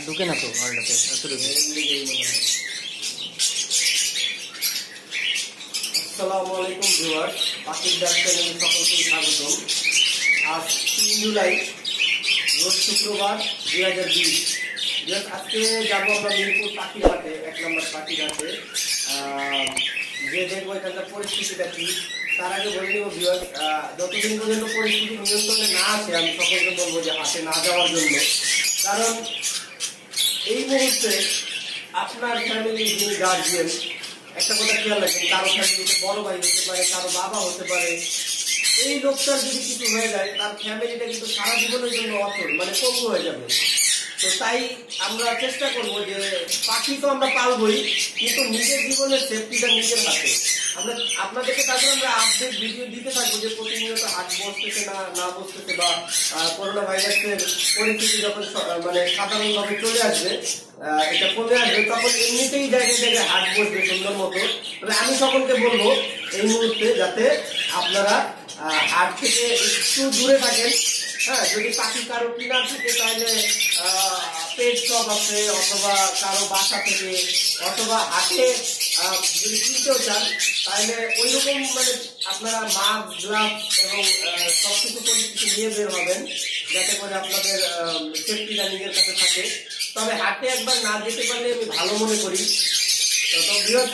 আর ঢুকে না তো ওয়ালটাতে এতটুকু। আসসালামু আলাইকুম ভিউয়ার্স, পাখির ডাক চ্যানেলে সকলকে স্বাগতম। আজ 3 জুলাই রোজ শুক্রবার 2020। আজকে যাবো আমরা মিরপুর পাখির হাটে, 1 নম্বর পাখির হাটে। যে দেখবো এখানকার পরিস্থিতিটা কি। তার আগে বলে দেবো ভিউয়ার্স, যতদিন পর্যন্ত পরিস্থিতি নিয়ন্ত্রণে না আসে আমি সকলকে বলবো যে হাটে না যাওয়ার জন্য। কারণ এই মুহূর্তে আপনার ফ্যামিলি যিনি গার্জিয়ান, একটা কথা খেয়াল রাখবেন, কারো ফ্যামিলিতে বড় ভাই হতে পারে, কারো বাবা হতে পারে। এই লোকটার যদি কিছু হয়ে যায় তার ফ্যামিলিটা কিন্তু সারা জীবনের জন্য অচল, মানে পঙ্গু হয়ে যাবে। তো তাই আমরা চেষ্টা করবো যে পাখি তো আমরা পালবই, কিন্তু নিজের জীবনের সেফটিটা নিজের হাতে। আমরা আপনাদেরকে তারপরে আমরা আপডেট ভিডিও দিতে থাকবো যে প্রতিনিয়ত হাট বসতেছে না বসতেছে, বা করোনা ভাইরাসের পরিস্থিতি যখন মানে সাধারণভাবে চলে আসবে, এটা কমে আসবে, তখন এমনিতেই জায়গায় জায়গায় হাট বসবে সুন্দর মতো। তবে আমি সকলকে বলবো এই মুহূর্তে যাতে আপনারা হাট থেকে একটু দূরে থাকেন। হ্যাঁ, যদি পাখি কারো কিনার থাকে তাহলে পেট শপ আছে, অথবা কারো বাসা থেকে, অথবা হাটে যদি কিনতেও চান তাহলে ওইরকম মানে আপনারা মাস্ক, গ্লাভস এবং সবকিছু পরিস্থিতি নিয়ে বের হবেন, যাতে করে আপনাদের সেফটিটা নিজের কাছে থাকে। তবে হাটে একবার না যেতে পারলে আমি ভালো মনে করি। তো বৃহৎ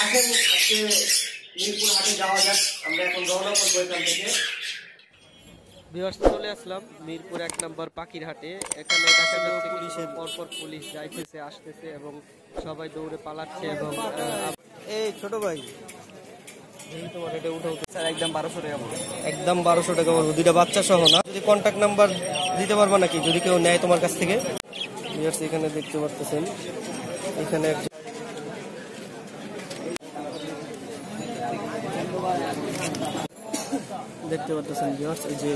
আসেন আজকে মিরপুর হাটে যাওয়া যাক। আমরা এখন রওনা করবো এখান থেকে। ভিউয়ার্স, চলে আসলাম মিরপুর 1 নম্বর পাখির হাটে। এখানে দেখা যাচ্ছে পুলিশের পরপর পুলিশ যাইতেছে আসতেছে এবং সবাই দৌড়ে পালাচ্ছে। এবং এই ছোট ভাই, তোমার এটা উঠাও স্যার একদম 1200 টাকা পড়বে। একদম 1200 টাকা পড়বে, 2টা বাচ্চা সহ না? যদি কন্ট্যাক্ট নাম্বার দিতে পারবা নাকি, যদি কেউ নেয় তোমার কাছ থেকে? ভিউয়ার্স, এখানে দেখতে পারতেছেন, এখানে দেখতে পারতেছেন ভিউয়ার্স, এই যে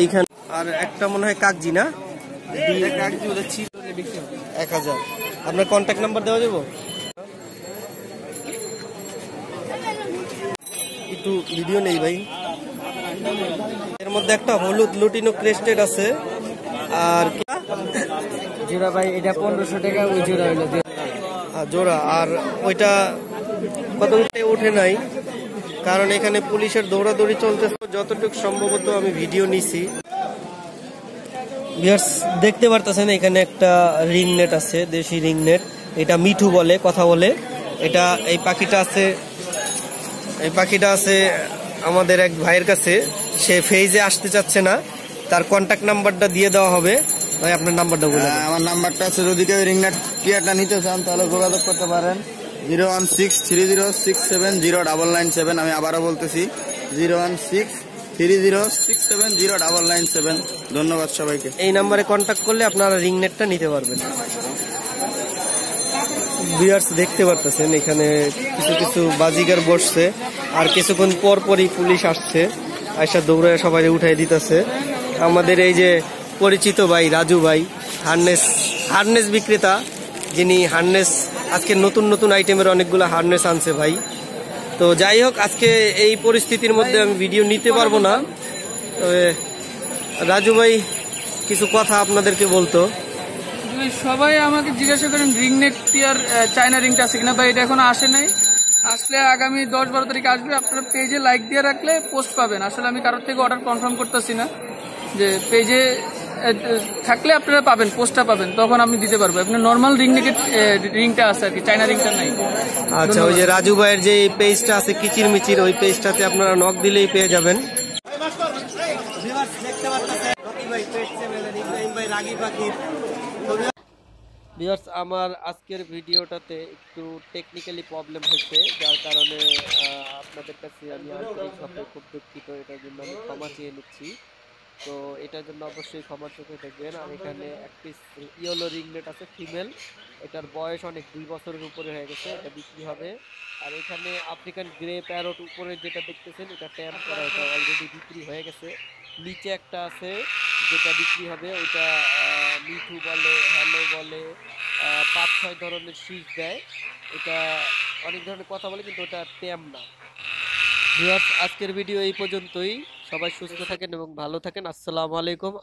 এইখানে আর একটা মনে হয় কাকজি, না? 1000। আপনার কন্ট্যাক্ট নাম্বার দেওয়া যাবো? একটু ভিডিও নেই ভাই। এর মধ্যে একটা হলুদ লুটিনো ক্রেস্টেড আছে। আর জোড়া ভাই এটা 1500 টাকা, ওই জোড়া হইলো জোড়া। আর ওইটা কত ওঠে নাই, কারণ এখানে পুলিশের দৌড়াদৌড়ি চলতেছে। যতটুকু সম্ভবত আমি ভিডিও নিছি। ভিউয়ার্স, দেখতে পারতেছেন এখানে একটা রিং নেট আছে, দেশি রিং নেট। এটা মিঠু বলে, কথা বলে। এটা এই পাখিটা আছে আমাদের এক ভাইয়ের কাছে। সে ফেজে আসতে চাচ্ছে না, তার কন্ট্যাক্ট নাম্বারটা দিয়ে দেওয়া হবে। ভাই, আপনার নাম্বারটা বলুন। আমার নাম্বারটা আছে, যদি কেউ রিংনেট টিয়ারটা নিতে চান তাহলে যোগাযোগ করতে পারেন 01630670997। আমি আবারও বলতেছি 01630670997। ধন্যবাদ সবাইকে। এই নাম্বারে কন্ট্যাক্ট করলে আপনারা রিং নেটটা নিতে পারবেন। ভিউয়ার্স, দেখতে পারতেছেন এখানে কিছু কিছু বাজিগার বসছে, আর কিছুক্ষণ পর পরই পুলিশ আসছে, আয়সা দৌড়ে সবাই উঠাই দিতেছে। আমাদের এই যে পরিচিত ভাই রাজু ভাই, হার্নেস বিক্রেতা, যিনি হার্নেস আজকে নতুন নতুন আইটেমের অনেকগুলো হার্নেস আনছে ভাই। তো যাই হোক, আজকে এই পরিস্থিতির মধ্যে আমি ভিডিও নিতে পারবো না। তবে রাজু ভাই কিছু কথা আপনাদেরকে বলতো। সবাই আমাকে জিজ্ঞাসা করেন রিং নেক টিয়ার চায়না রিংটা আছে কিনা। ভাই, এটা এখনো আসে নাই, আসলে আগামী 10-12 তারিখে আসবে। আপনারা পেজে লাইক দিয়ে রাখলে পোস্ট পাবেন। আসলে আমি কারোর থেকে অর্ডার কনফার্ম করতেছি না, যে পেজে থাকলে আপনারা পাবেন, পোস্টটা পাবেন, তখন আমি দিতে পারবো। আপনার নর্মাল রিংটা আছে আর কি, চায়না রিংটা নাই। আচ্ছা, ওই যে রাজু ভাইয়ের যে পেজটা আছে কিচির মিচির, ওই পেজটাতে আপনারা নক দিলেই পেয়ে যাবেন। ভিউয়ার্স, আমার আজকের ভিডিওটাতে একটু টেকনিক্যালি প্রবলেম হয়েছে, যার কারণে আপনাদের কাছে আমি আন্তরিকভাবে খুব দুঃখিত। এটার জন্য আমি ক্ষমা চেয়ে নিচ্ছি। তো এটার জন্য অবশ্যই ক্ষমার চোখে দেখবেন। আর এখানে এক পিস ইয়েলো রিংনেট আছে ফিমেল, এটার বয়স অনেক 2 বছরের উপরে হয়ে গেছে, এটা বিক্রি হবে। আর এখানে আফ্রিকান গ্রে প্যারট উপরে যেটা দেখতেছেন, এটা ট্যাম করা, এটা অলরেডি বিক্রি হয়ে গেছে। নিচে একটা আছে যেটা বিক্রি হবে, ওইটা মিঠু বলে, হ্যালো বলে, 5-6 ধরনের শীষ দেয়। এটা অনেক ধরনের কথা বলে, কিন্তু ওটা ট্যাম না। ভিউয়ার্স, আজকের ভিডিও এই পর্যন্তই। সবাই সুস্থ থাকেন এবং ভালো থাকেন। আসসালামু আলাইকুম।